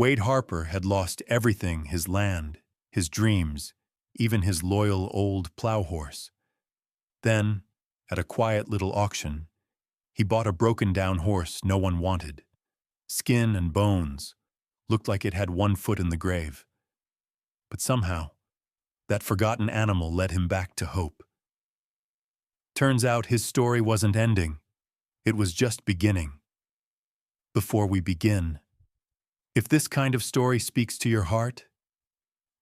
Wade Harper had lost everything: his land, his dreams, even his loyal old plow horse. Then, at a quiet little auction, he bought a broken-down horse no one wanted. Skin and bones, looked like it had one foot in the grave. But somehow, that forgotten animal led him back to hope. Turns out his story wasn't ending. It was just beginning. Before we begin, if this kind of story speaks to your heart,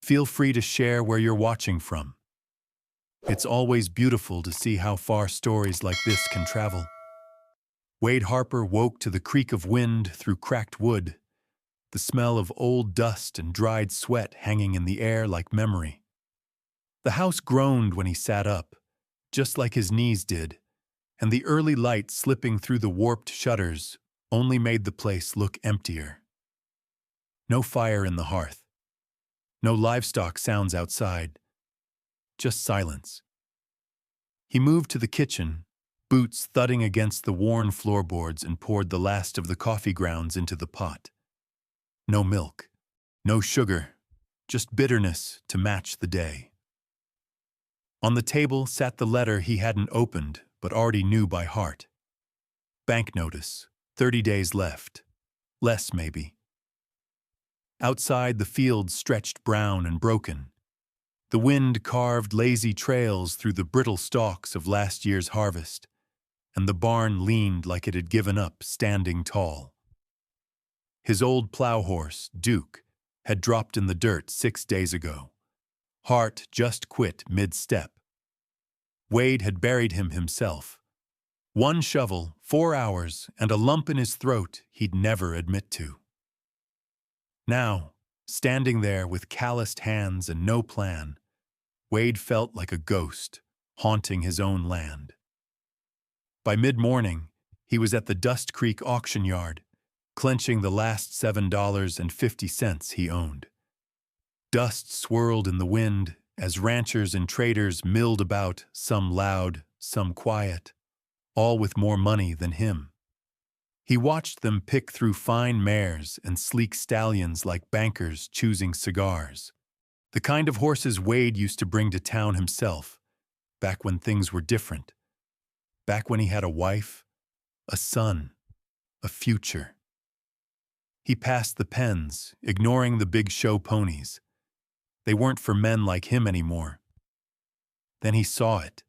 feel free to share where you're watching from. It's always beautiful to see how far stories like this can travel. Wade Harper woke to the creak of wind through cracked wood, the smell of old dust and dried sweat hanging in the air like memory. The house groaned when he sat up, just like his knees did, and the early light slipping through the warped shutters only made the place look emptier. No fire in the hearth. No livestock sounds outside. Just silence. He moved to the kitchen, boots thudding against the worn floorboards, and poured the last of the coffee grounds into the pot. No milk, no sugar, just bitterness to match the day. On the table sat the letter he hadn't opened but already knew by heart. Bank notice, 30 days left. Less, maybe. Outside, the fields stretched brown and broken. The wind carved lazy trails through the brittle stalks of last year's harvest, and the barn leaned like it had given up standing tall. His old plow horse, Duke, had dropped in the dirt 6 days ago. Heart just quit mid-step. Wade had buried him himself. 1 shovel, 4 hours, and a lump in his throat he'd never admit to. Now, standing there with calloused hands and no plan, Wade felt like a ghost haunting his own land. By mid-morning, he was at the Dust Creek auction yard, clenching the last $7.50 he owned. Dust swirled in the wind as ranchers and traders milled about, some loud, some quiet, all with more money than him. He watched them pick through fine mares and sleek stallions like bankers choosing cigars, the kind of horses Wade used to bring to town himself, back when things were different, back when he had a wife, a son, a future. He passed the pens, ignoring the big show ponies. They weren't for men like him anymore. Then he saw it.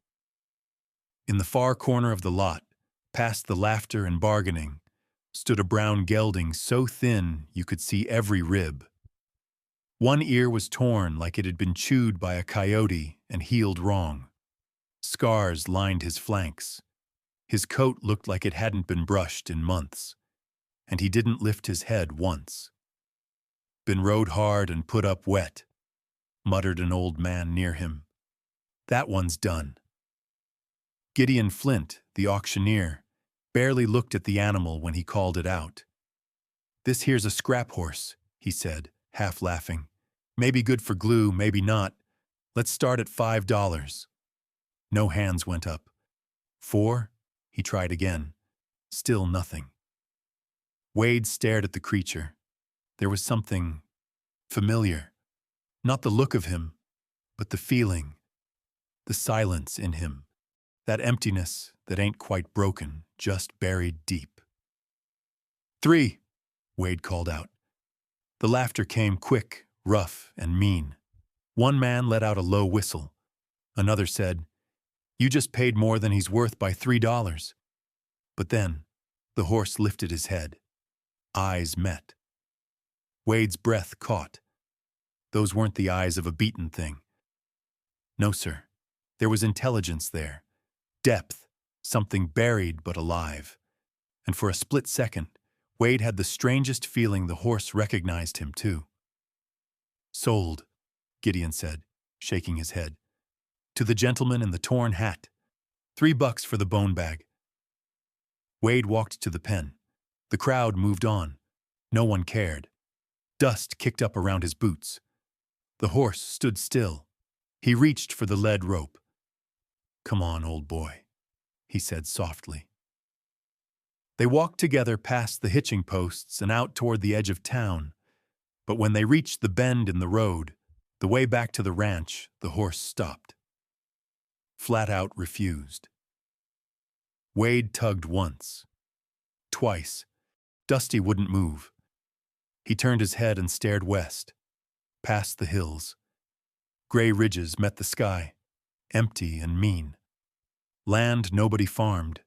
In the far corner of the lot, past the laughter and bargaining, stood a brown gelding so thin you could see every rib. One ear was torn like it had been chewed by a coyote and healed wrong. Scars lined his flanks. His coat looked like it hadn't been brushed in months, and he didn't lift his head once. "Been rode hard and put up wet," muttered an old man near him. "That one's done." Gideon Flint, the auctioneer, barely looked at the animal when he called it out. "This here's a scrap horse," he said, half laughing. "Maybe good for glue, maybe not. Let's start at $5. No hands went up. 4? He tried again. Still nothing. Wade stared at the creature. There was something familiar. Not the look of him, but the feeling, the silence in him. That emptiness that ain't quite broken, just buried deep. 3, Wade called out. The laughter came quick, rough, and mean. One man let out a low whistle. Another said, "You just paid more than he's worth by $3. But then, the horse lifted his head. Eyes met. Wade's breath caught. Those weren't the eyes of a beaten thing. No, sir. There was intelligence there. Depth, something buried but alive. And for a split second, Wade had the strangest feeling the horse recognized him, too. "Sold," Gideon said, shaking his head. "To the gentleman in the torn hat. $3 for the bone bag." Wade walked to the pen. The crowd moved on. No one cared. Dust kicked up around his boots. The horse stood still. He reached for the lead rope. "Come on, old boy," he said softly. They walked together past the hitching posts and out toward the edge of town, But when they reached the bend in the road, the way back to the ranch, the horse stopped. Flat out refused. Wade tugged once. Twice. Dusty wouldn't move. He turned his head and stared west, past the hills. Gray ridges met the sky, empty and mean. Land nobody farmed.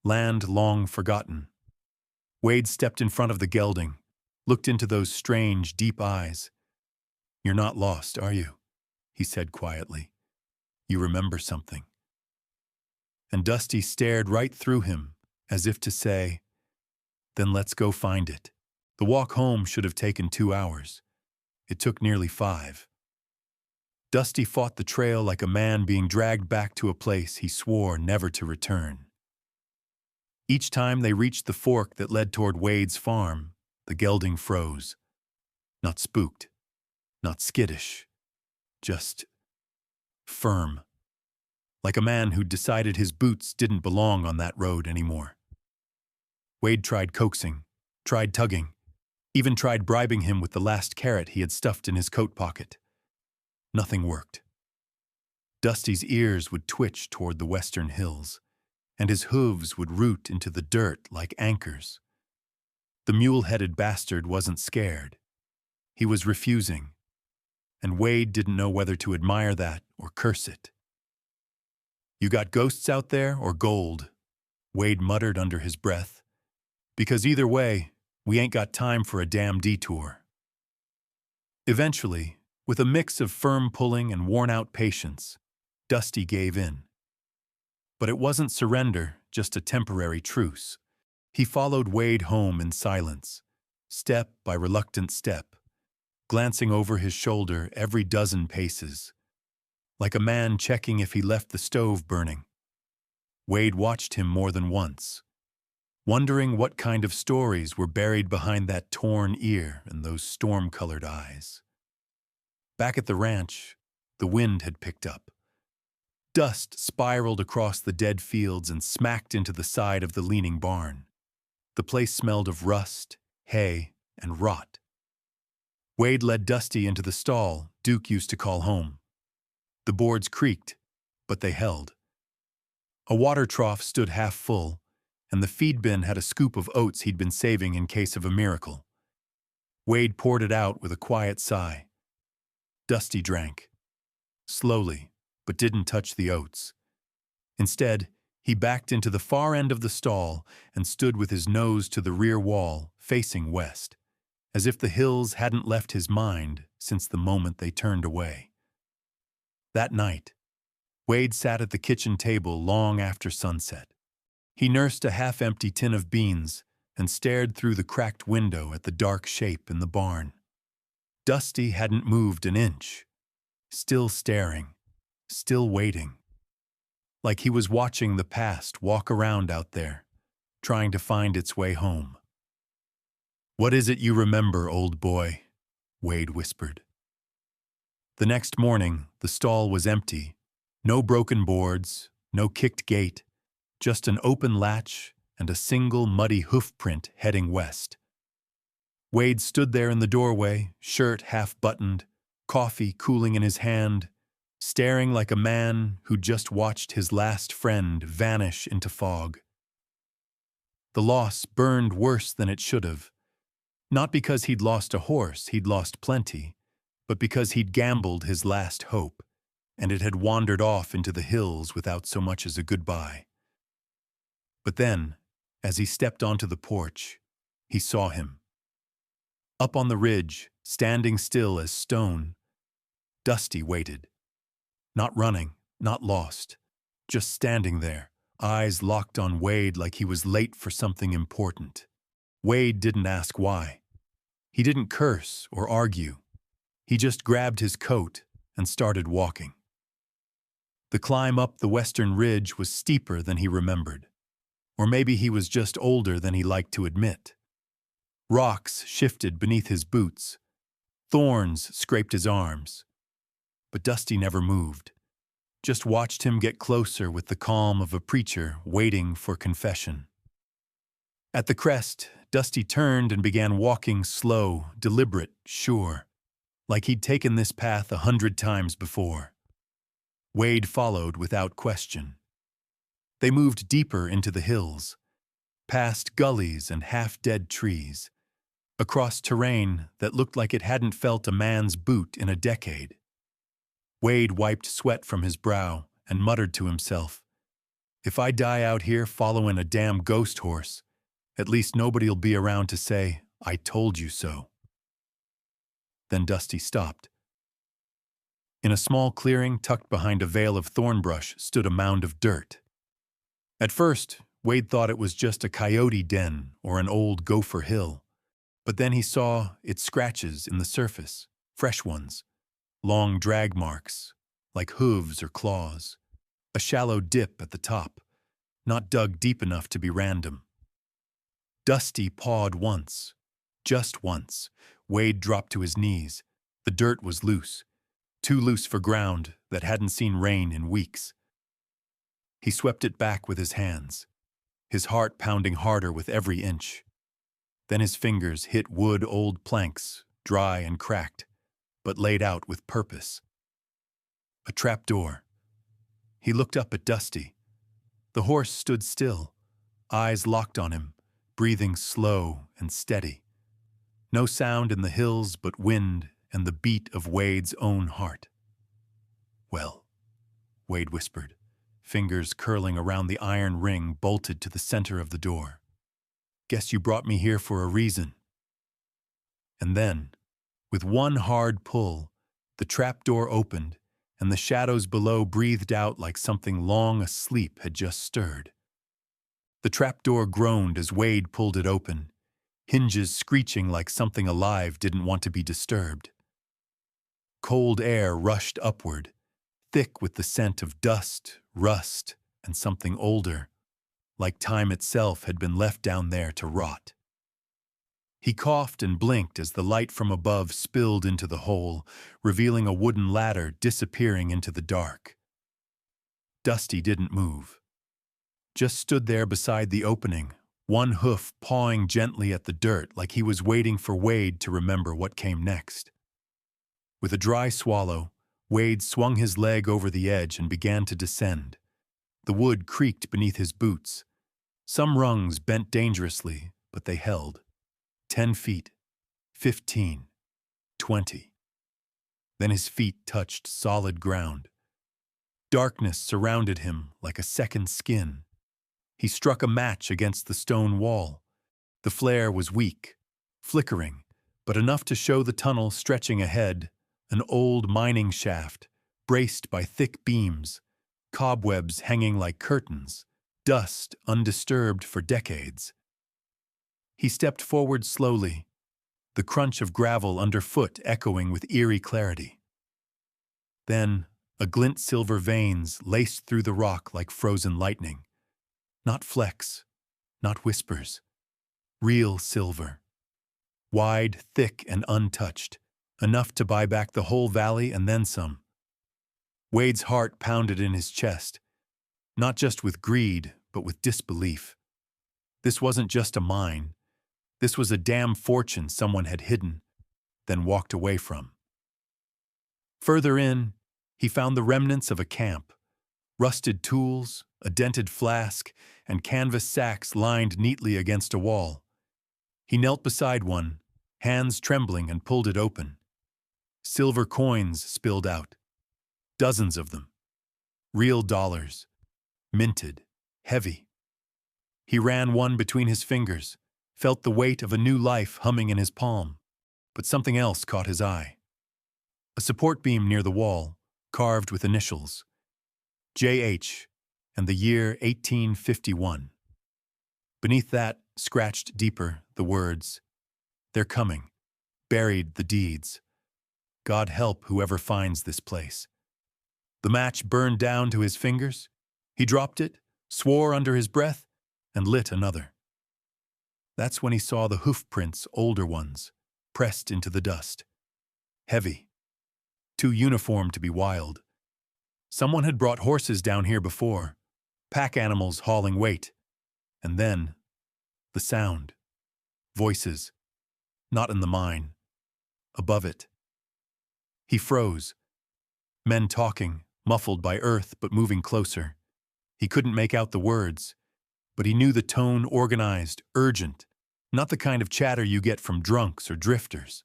Land long forgotten. Wade stepped in front of the gelding, looked into those strange, deep eyes. "You're not lost, are you?" he said quietly. "You remember something." And Dusty stared right through him, as if to say, "Then let's go find it." The walk home should have taken 2 hours. It took nearly 5. Dusty fought the trail like a man being dragged back to a place he swore never to return. Each time they reached the fork that led toward Wade's farm, the gelding froze. Not spooked, not skittish, just firm. Like a man who'd decided his boots didn't belong on that road anymore. Wade tried coaxing, tried tugging, even tried bribing him with the last carrot he had stuffed in his coat pocket. Nothing worked. Dusty's ears would twitch toward the western hills, and his hooves would root into the dirt like anchors. The mule-headed bastard wasn't scared. He was refusing, and Wade didn't know whether to admire that or curse it. "You got ghosts out there or gold?" Wade muttered under his breath. "Because either way, we ain't got time for a damn detour." Eventually, with a mix of firm pulling and worn-out patience, Dusty gave in. But it wasn't surrender, just a temporary truce. He followed Wade home in silence, step by reluctant step, glancing over his shoulder every dozen paces, like a man checking if he left the stove burning. Wade watched him more than once, wondering what kind of stories were buried behind that torn ear and those storm-colored eyes. Back at the ranch, the wind had picked up. Dust spiraled across the dead fields and smacked into the side of the leaning barn. The place smelled of rust, hay, and rot. Wade led Dusty into the stall Duke used to call home. The boards creaked, but they held. A water trough stood half full, and the feed bin had a scoop of oats he'd been saving in case of a miracle. Wade poured it out with a quiet sigh. Dusty drank. Slowly, but didn't touch the oats. Instead, he backed into the far end of the stall and stood with his nose to the rear wall, facing west, as if the hills hadn't left his mind since the moment they turned away. That night, Wade sat at the kitchen table long after sunset. He nursed a half-empty tin of beans and stared through the cracked window at the dark shape in the barn. Dusty hadn't moved an inch, still staring, still waiting, like he was watching the past walk around out there, trying to find its way home. "What is it you remember, old boy?" Wade whispered. The next morning, the stall was empty. No broken boards, no kicked gate, just an open latch and a single muddy hoof print heading west. Wade stood there in the doorway, shirt half-buttoned, coffee cooling in his hand, staring like a man who'd just watched his last friend vanish into fog. The loss burned worse than it should have. Not because he'd lost a horse, he'd lost plenty, but because he'd gambled his last hope, and it had wandered off into the hills without so much as a goodbye. But then, as he stepped onto the porch, he saw him. Up on the ridge, standing still as stone, Dusty waited. Not running, not lost, just standing there, eyes locked on Wade like he was late for something important. Wade didn't ask why. He didn't curse or argue. He just grabbed his coat and started walking. The climb up the western ridge was steeper than he remembered. Or maybe he was just older than he liked to admit. Rocks shifted beneath his boots. Thorns scraped his arms. But Dusty never moved, just watched him get closer with the calm of a preacher waiting for confession. At the crest, Dusty turned and began walking slow, deliberate, sure, like he'd taken this path 100 times before. Wade followed without question. They moved deeper into the hills, past gullies and half-dead trees, across terrain that looked like it hadn't felt a man's boot in a decade. Wade wiped sweat from his brow and muttered to himself, "If I die out here following a damn ghost horse, at least nobody'll be around to say, 'I told you so.'" Then Dusty stopped. In a small clearing tucked behind a veil of thornbrush stood a mound of dirt. At first, Wade thought it was just a coyote den or an old gopher hill, but then he saw its scratches in the surface, fresh ones, long drag marks, like hooves or claws, a shallow dip at the top, not dug deep enough to be random. Dusty pawed once, just once. Wade dropped to his knees. The dirt was loose, too loose for ground that hadn't seen rain in weeks. He swept it back with his hands, his heart pounding harder with every inch. Then his fingers hit wood-old planks, dry and cracked, but laid out with purpose. A trapdoor. He looked up at Dusty. The horse stood still, eyes locked on him, breathing slow and steady. No sound in the hills but wind and the beat of Wade's own heart. "Well," Wade whispered, fingers curling around the iron ring bolted to the center of the door. "Guess you brought me here for a reason." And then, with one hard pull, the trapdoor opened, and the shadows below breathed out like something long asleep had just stirred. The trapdoor groaned as Wade pulled it open, hinges screeching like something alive didn't want to be disturbed. Cold air rushed upward, thick with the scent of dust, rust, and something older, like time itself had been left down there to rot. He coughed and blinked as the light from above spilled into the hole, revealing a wooden ladder disappearing into the dark. Dusty didn't move, just stood there beside the opening, one hoof pawing gently at the dirt like he was waiting for Wade to remember what came next. With a dry swallow, Wade swung his leg over the edge and began to descend. The wood creaked beneath his boots. Some rungs bent dangerously, but they held. 10 feet, 15, 20. Then his feet touched solid ground. Darkness surrounded him like a second skin. He struck a match against the stone wall. The flare was weak, flickering, but enough to show the tunnel stretching ahead, an old mining shaft, braced by thick beams, cobwebs hanging like curtains, dust undisturbed for decades. He stepped forward slowly, the crunch of gravel underfoot echoing with eerie clarity. Then, a glint silver veins laced through the rock like frozen lightning. Not flecks, not whispers. Real silver. Wide, thick, and untouched, enough to buy back the whole valley and then some. Wade's heart pounded in his chest, not just with greed, but with disbelief. This wasn't just a mine. This was a damn fortune someone had hidden, then walked away from. Further in, he found the remnants of a camp. Rusted tools, a dented flask, and canvas sacks lined neatly against a wall. He knelt beside one, hands trembling, and pulled it open. Silver coins spilled out. Dozens of them. Real dollars. Minted. Heavy. He ran one between his fingers, felt the weight of a new life humming in his palm, but something else caught his eye. A support beam near the wall, carved with initials. J.H. and the year 1851. Beneath that, scratched deeper, the words, "They're coming," buried the deeds. God help whoever finds this place. The match burned down to his fingers. He dropped it, swore under his breath, and lit another. That's when he saw the hoof prints, older ones, pressed into the dust. Heavy. Too uniform to be wild. Someone had brought horses down here before, pack animals hauling weight. And then, the sound. Voices. Not in the mine. Above it. He froze. Men talking, muffled by earth but moving closer. He couldn't make out the words, but he knew the tone organized, urgent, not the kind of chatter you get from drunks or drifters.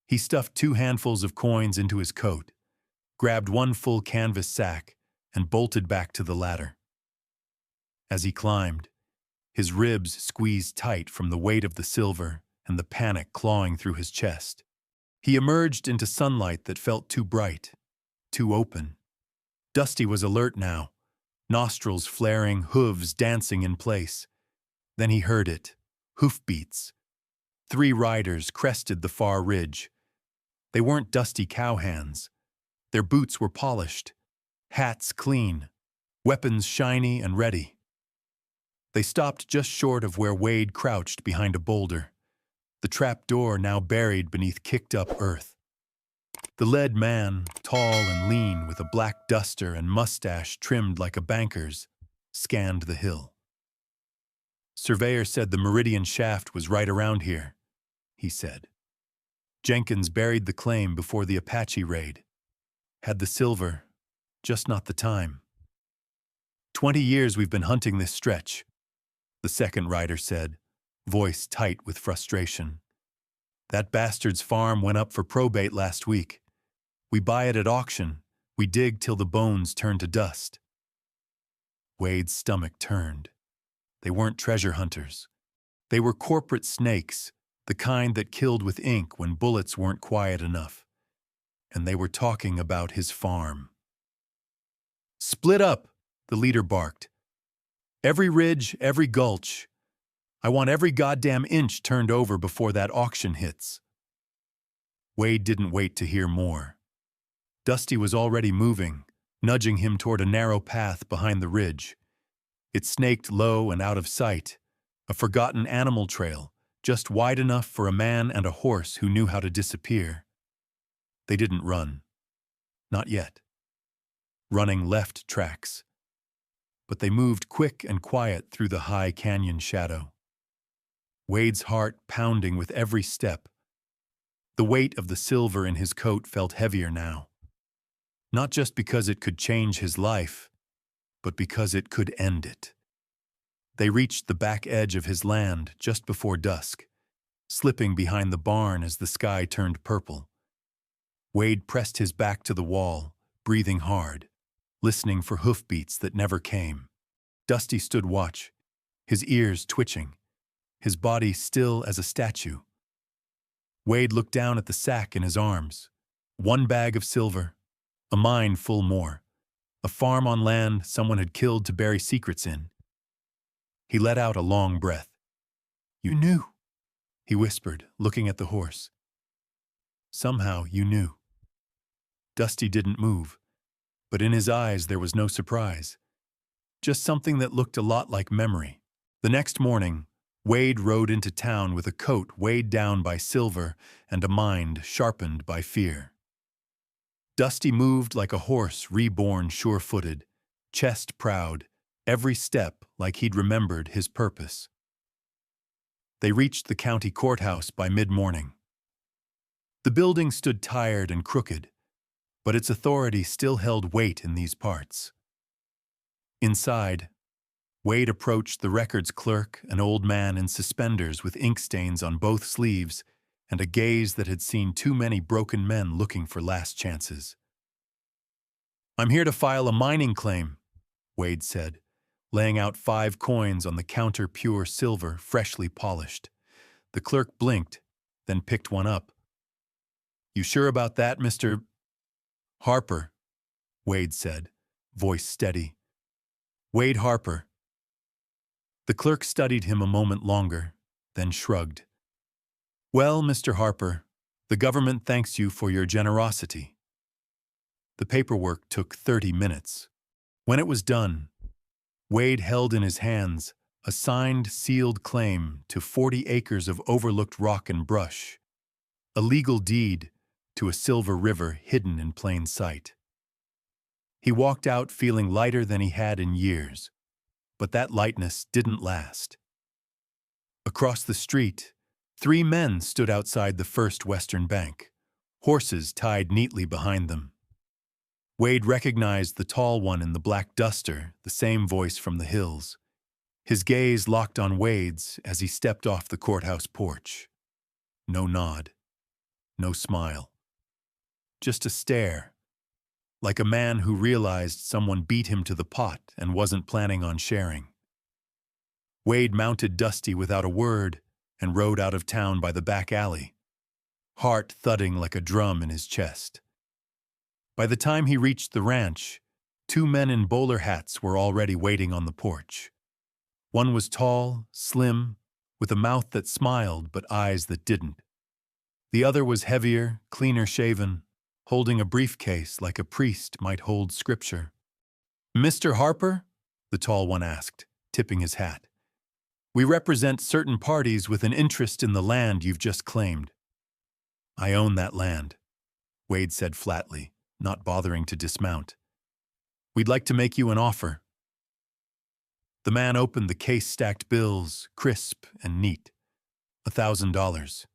He stuffed 2 handfuls of coins into his coat, grabbed 1 full canvas sack, and bolted back to the ladder. As he climbed, his ribs squeezed tight from the weight of the silver and the panic clawing through his chest. He emerged into sunlight that felt too bright, too open. Dusty was alert now, nostrils flaring, hooves dancing in place. Then he heard it, hoofbeats. 3 riders crested the far ridge. They weren't dusty cowhands. Their boots were polished, hats clean, weapons shiny and ready. They stopped just short of where Wade crouched behind a boulder, the trap door now buried beneath kicked-up earth. The lead man, tall and lean with a black duster and mustache trimmed like a banker's, scanned the hill. "Surveyor said the Meridian shaft was right around here," he said. "Jenkins buried the claim before the Apache raid. Had the silver, just not the time. 20 years we've been hunting this stretch," the second rider said, voice tight with frustration. "That bastard's farm went up for probate last week. We buy it at auction. We dig till the bones turn to dust." Wade's stomach turned. They weren't treasure hunters. They were corporate snakes, the kind that killed with ink when bullets weren't quiet enough. And they were talking about his farm. "Split up," the leader barked. "Every ridge, every gulch. I want every goddamn inch turned over before that auction hits." Wade didn't wait to hear more. Dusty was already moving, nudging him toward a narrow path behind the ridge. It snaked low and out of sight, a forgotten animal trail, just wide enough for a man and a horse who knew how to disappear. They didn't run. Not yet. Running left tracks. But they moved quick and quiet through the high canyon shadow. Wade's heart pounding with every step. The weight of the silver in his coat felt heavier now. Not just because it could change his life, but because it could end it. They reached the back edge of his land just before dusk, slipping behind the barn as the sky turned purple. Wade pressed his back to the wall, breathing hard, listening for hoofbeats that never came. Dusty stood watch, his ears twitching, his body still as a statue. Wade looked down at the sack in his arms. 1 bag of silver, a mine full more, a farm on land someone had killed to bury secrets in. He let out a long breath. "You knew," he whispered, looking at the horse. "Somehow you knew." Dusty didn't move, but in his eyes there was no surprise. Just something that looked a lot like memory. The next morning, Wade rode into town with a coat weighed down by silver and a mind sharpened by fear. Dusty moved like a horse reborn sure-footed, chest proud, every step like he'd remembered his purpose. They reached the county courthouse by mid-morning. The building stood tired and crooked, but its authority still held weight in these parts. Inside, Wade approached the records clerk, an old man in suspenders with ink stains on both sleeves and a gaze that had seen too many broken men looking for last chances. "I'm here to file a mining claim," Wade said, laying out 5 coins on the counter, pure silver, freshly polished. The clerk blinked, then picked one up. "You sure about that, Mr. Harper?" Wade said, voice steady. "Wade Harper." The clerk studied him a moment longer, then shrugged. "Well, Mr. Harper, the government thanks you for your generosity." The paperwork took 30 minutes. When it was done, Wade held in his hands a signed, sealed claim to 40 acres of overlooked rock and brush, a legal deed to a silver river hidden in plain sight. He walked out feeling lighter than he had in years, but that lightness didn't last. Across the street, 3 men stood outside the First Western Bank, horses tied neatly behind them. Wade recognized the tall one in the black duster, the same voice from the hills. His gaze locked on Wade's as he stepped off the courthouse porch. No nod, no smile. Just a stare, like a man who realized someone beat him to the pot and wasn't planning on sharing. Wade mounted Dusty without a word and rode out of town by the back alley, heart thudding like a drum in his chest. By the time he reached the ranch, 2 men in bowler hats were already waiting on the porch. One was tall, slim, with a mouth that smiled but eyes that didn't. The other was heavier, cleaner shaven, holding a briefcase like a priest might hold scripture. "Mr. Harper?" the tall one asked, tipping his hat. "We represent certain parties with an interest in the land you've just claimed." "I own that land," Wade said flatly, not bothering to dismount. "We'd like to make you an offer." The man opened the case-stacked bills, crisp and neat. $1,000.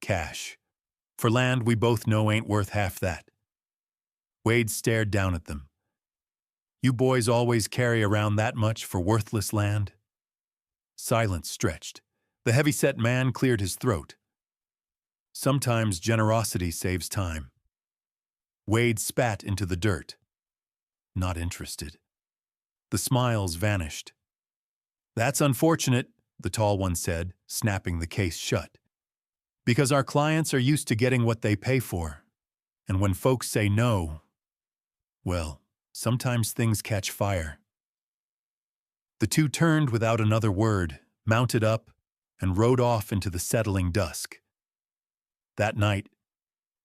Cash. For land we both know ain't worth half that. Wade stared down at them. "You boys always carry around that much for worthless land?" Silence stretched. The heavy-set man cleared his throat. "Sometimes generosity saves time." Wade spat into the dirt. Not interested. The smiles vanished. "That's unfortunate," the tall one said, snapping the case shut. "Because our clients are used to getting what they pay for. And when folks say no, well, sometimes things catch fire." The two turned without another word, mounted up, and rode off into the settling dusk. That night,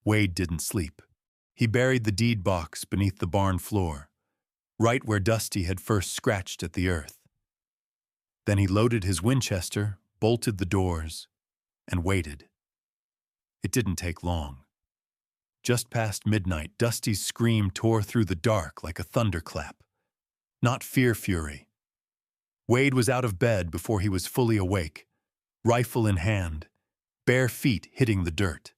Wade didn't sleep. He buried the deed box beneath the barn floor, right where Dusty had first scratched at the earth. Then he loaded his Winchester, bolted the doors, and waited. It didn't take long. Just past midnight, Dusty's scream tore through the dark like a thunderclap. Not fear-fury. Wade was out of bed before he was fully awake, rifle in hand, bare feet hitting the dirt.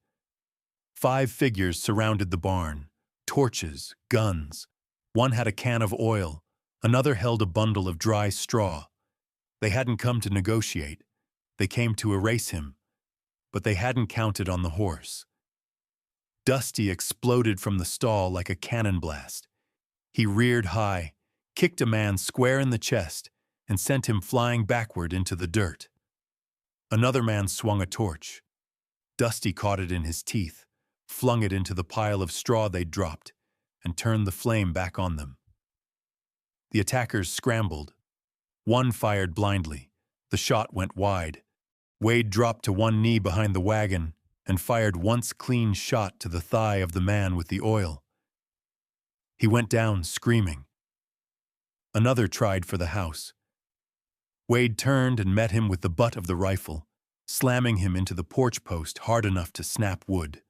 5 figures surrounded the barn, torches, guns. One had a can of oil, another held a bundle of dry straw. They hadn't come to negotiate. They came to erase him, but they hadn't counted on the horse. Dusty exploded from the stall like a cannon blast. He reared high, kicked a man square in the chest, and sent him flying backward into the dirt. Another man swung a torch. Dusty caught it in his teeth, flung it into the pile of straw they'd dropped, and turned the flame back on them. The attackers scrambled. One fired blindly. The shot went wide. Wade dropped to one knee behind the wagon and fired once clean shot to the thigh of the man with the oil. He went down screaming. Another tried for the house. Wade turned and met him with the butt of the rifle, slamming him into the porch post hard enough to snap wood.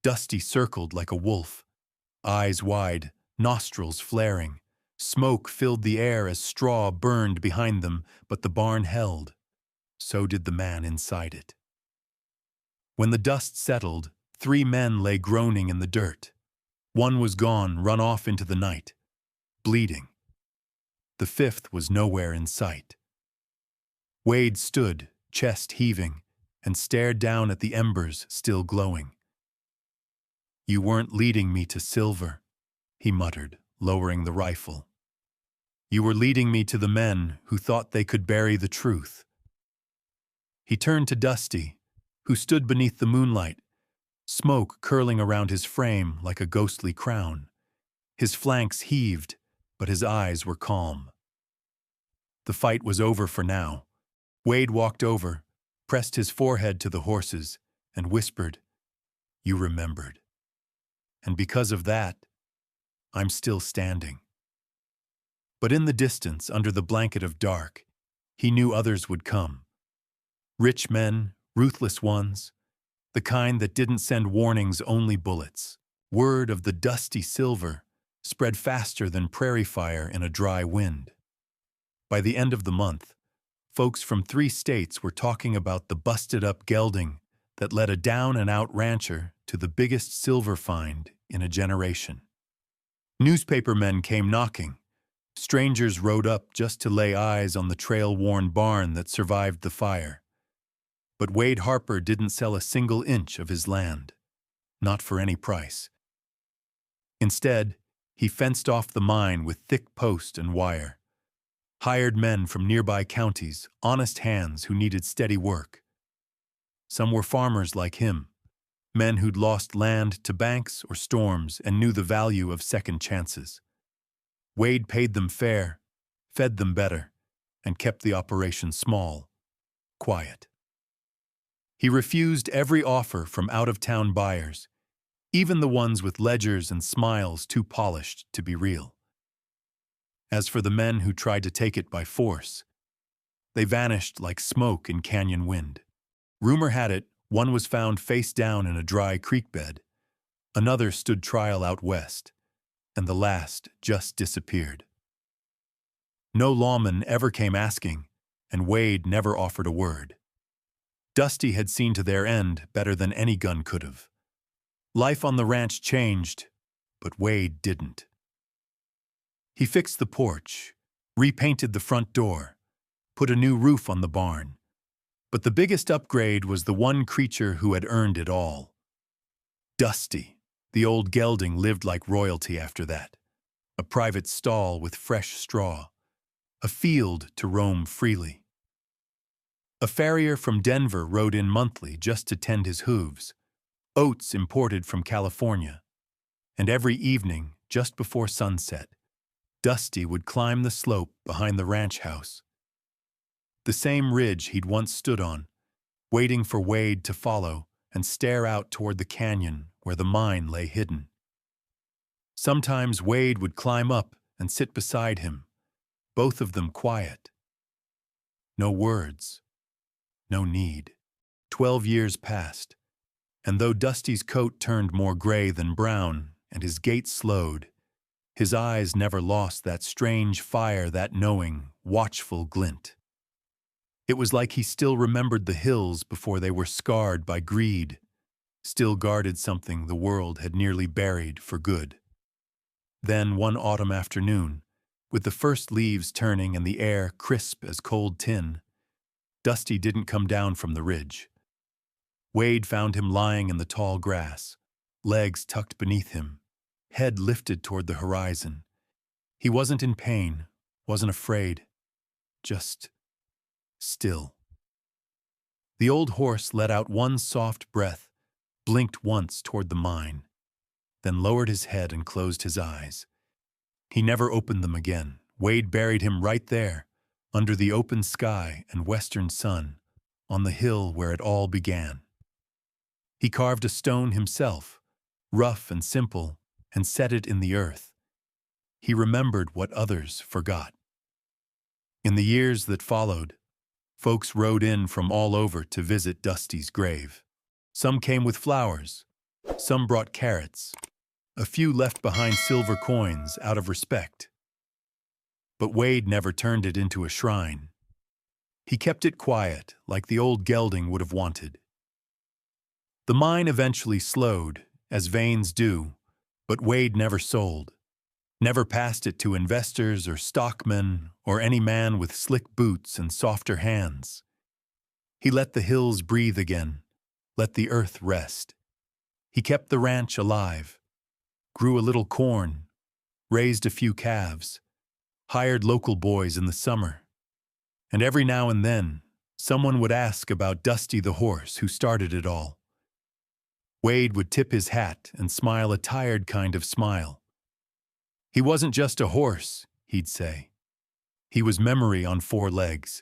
Dusty circled like a wolf, eyes wide, nostrils flaring. Smoke filled the air as straw burned behind them, but the barn held. So did the man inside it. When the dust settled, 3 men lay groaning in the dirt. One was gone, run off into the night, bleeding. The 5th was nowhere in sight. Wade stood, chest heaving, and stared down at the embers still glowing. "You weren't leading me to silver," he muttered, lowering the rifle. "You were leading me to the men who thought they could bury the truth." He turned to Dusty, who stood beneath the moonlight, smoke curling around his frame like a ghostly crown. His flanks heaved, but his eyes were calm. The fight was over for now. Wade walked over, pressed his forehead to the horses, and whispered, "You remembered. And because of that, I'm still standing." But in the distance, under the blanket of dark, he knew others would come. Rich men, ruthless ones, the kind that didn't send warnings, only bullets. Word of the Dusty silver spread faster than prairie fire in a dry wind. By the end of the month, Folks from 3 states were talking about the busted-up gelding that led a down-and-out rancher to the biggest silver find in a generation. Newspaper men came knocking. Strangers rode up just to lay eyes on the trail-worn barn that survived the fire. But Wade Harper didn't sell a single inch of his land, not for any price. Instead, he fenced off the mine with thick post and wire. Hired men from nearby counties, honest hands who needed steady work. Some were farmers like him, men who'd lost land to banks or storms and knew the value of second chances. Wade paid them fair, fed them better, and kept the operation small, quiet. He refused every offer from out-of-town buyers, even the ones with ledgers and smiles too polished to be real. As for the men who tried to take it by force, they vanished like smoke in canyon wind. Rumor had it, one was found face down in a dry creek bed, another stood trial out west, and the last just disappeared. No lawman ever came asking, and Wade never offered a word. Dusty had seen to their end better than any gun could have. Life on the ranch changed, but Wade didn't. He fixed the porch, repainted the front door, put a new roof on the barn. But the biggest upgrade was the one creature who had earned it all. Dusty, the old gelding, lived like royalty after that. A private stall with fresh straw, a field to roam freely. A farrier from Denver rode in monthly just to tend his hooves, oats imported from California, and every evening, just before sunset, Dusty would climb the slope behind the ranch house. The same ridge he'd once stood on, waiting for Wade to follow and stare out toward the canyon where the mine lay hidden. Sometimes Wade would climb up and sit beside him, both of them quiet. No words, no need. 12 years passed, and though Dusty's coat turned more gray than brown and his gait slowed, his eyes never lost that strange fire, that knowing, watchful glint. It was like he still remembered the hills before they were scarred by greed, still guarded something the world had nearly buried for good. Then, one autumn afternoon, with the first leaves turning and the air crisp as cold tin, Dusty didn't come down from the ridge. Wade found him lying in the tall grass, legs tucked beneath him, head lifted toward the horizon. He wasn't in pain, wasn't afraid, just still. The old horse let out one soft breath, blinked once toward the mine, then lowered his head and closed his eyes. He never opened them again. Wade buried him right there, under the open sky and western sun, on the hill where it all began. He carved a stone himself, rough and simple, and set it in the earth. He remembered what others forgot. In the years that followed, folks rode in from all over to visit Dusty's grave. Some came with flowers, some brought carrots, a few left behind silver coins out of respect. But Wade never turned it into a shrine. He kept it quiet, like the old gelding would have wanted. The mine eventually slowed, as veins do, but Wade never sold, never passed it to investors or stockmen or any man with slick boots and softer hands. He let the hills breathe again, let the earth rest. He kept the ranch alive, grew a little corn, raised a few calves, hired local boys in the summer. And every now and then, someone would ask about Dusty the horse who started it all. Wade would tip his hat and smile a tired kind of smile. He wasn't just a horse, he'd say. He was memory on 4 legs.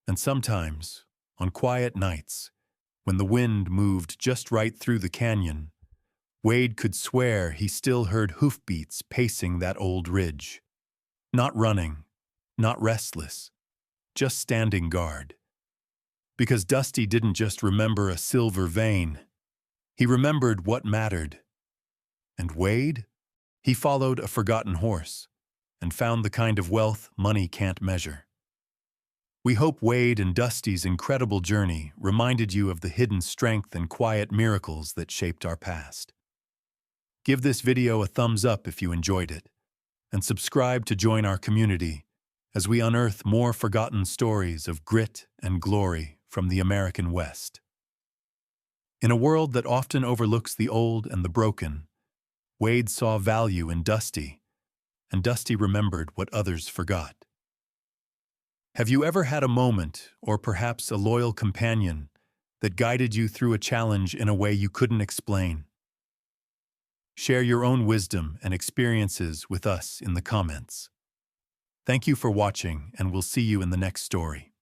And sometimes, on quiet nights, when the wind moved just right through the canyon, Wade could swear he still heard hoofbeats pacing that old ridge. Not running, not restless, just standing guard. Because Dusty didn't just remember a silver vein, he remembered what mattered. And Wade? He followed a forgotten horse and found the kind of wealth money can't measure. We hope Wade and Dusty's incredible journey reminded you of the hidden strength and quiet miracles that shaped our past. Give this video a thumbs up if you enjoyed it, and subscribe to join our community as we unearth more forgotten stories of grit and glory from the American West. In a world that often overlooks the old and the broken, Wade saw value in Dusty, and Dusty remembered what others forgot. Have you ever had a moment, or perhaps a loyal companion, that guided you through a challenge in a way you couldn't explain? Share your own wisdom and experiences with us in the comments. Thank you for watching, and we'll see you in the next story.